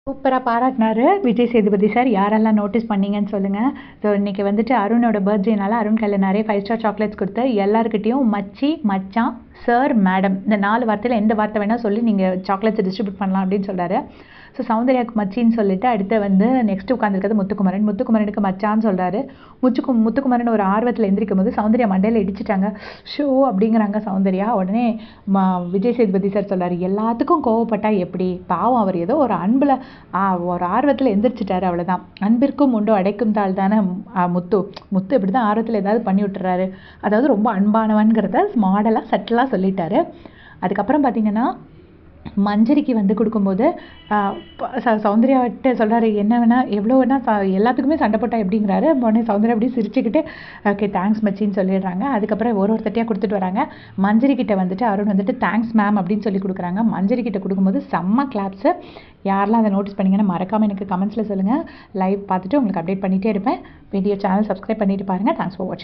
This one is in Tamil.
சூப்பரா பாராட்டினாரு விஜய் சேதுபதி சார். யாரெல்லாம் நோட்டீஸ் பண்ணீங்கன்னு சொல்லுங்க. ஸோ இன்னைக்கு வந்துட்டு அருணோட பர்த்டேனால அருண் கையில் நிறைய 5 ஸ்டார் சாக்லேட்ஸ் கொடுத்து எல்லாருக்கிட்டையும் மச்சி, மச்சான், சார், மேடம் இந்த 4 வார்த்தையில் எந்த வார்த்தை வேணால் சொல்லி நீங்கள் சாக்லேட்ஸை டிஸ்ட்ரிபியூட் பண்ணலாம் அப்படின்னு சொல்கிறாரு. ஸோ சௌந்தர்யாவுக்கு மச்சின்னு சொல்லிட்டு அடுத்து வந்து நெக்ஸ்ட் உட்காந்துருக்கிறது முத்துக்குமரன். முத்துக்குமரனுக்கு மச்சான்னு சொல்கிறாரு. முத்துக்குமரன் ஒரு ஆர்வத்தில் எந்திரிக்கும் போது சௌந்தர்யா மண்டையில் இடிச்சிட்டாங்க. ஷோ அப்படிங்கிறாங்க சௌந்தர்யா. உடனே விஜய் சேதுபதி சார் சொல்கிறார், எல்லாத்துக்கும் கோவப்பட்டா எப்படி, பாவம் அவர் ஏதோ ஒரு அன்பில் ஒரு ஆர்வத்தில் எந்திரிச்சிட்டாரு, அவ்வளோதான். அன்பிற்கும் உண்டோ அடைக்கும் தாள் தானே முத்து இப்படி தான் ஆர்வத்தில் ஏதாவது பண்ணி விட்டுறாரு. அதாவது ரொம்ப அன்பானவன்கிறத மாடலாக சட்டிலாக சொல்லிட்டாரு. அதுக்கப்புறம் பார்த்தீங்கன்னா மஞ்சரிக்கு வந்து கொடுக்கும்போது சௌந்தர்யாவிட்ட சொல்கிறாரு, என்ன வேணால் எவ்வளோ வேணால் எல்லாத்துக்குமே சண்டை போட்டா எப்படிங்கிறாரு. உடனே சௌந்தர்யா அப்படி சிரிச்சுக்கிட்டு ஓகே தேங்க்ஸ் மச்சின்னு சொல்லிடுறாங்க. அதுக்கப்புறம் ஒருத்தட்டியாக கொடுத்துட்டு வராங்க. மஞ்சரிக்கிட்ட வந்துட்டு அருண் வந்துட்டு தேங்க்ஸ் மேம் அப்படின்னு சொல்லி கொடுக்குறாங்க. மஞ்சரிக்கிட்ட கொடுக்கும்போது செம்ம கிளாப்ஸு. யாரெல்லாம் அதை நோட்டீஸ் பண்ணிங்கன்னா மறக்காமல் எனக்கு கமெண்ட்ஸில் சொல்லுங்கள். லைவ் பார்த்துட்டு உங்களுக்கு அப்டேட் பண்ணிகிட்டே இருப்பேன். வீடியோ சேனல் சப்ஸ்கிரைப் பண்ணிட்டு பாருங்கள். தேங்க்ஸ் ஃபார் வாட்சிங்.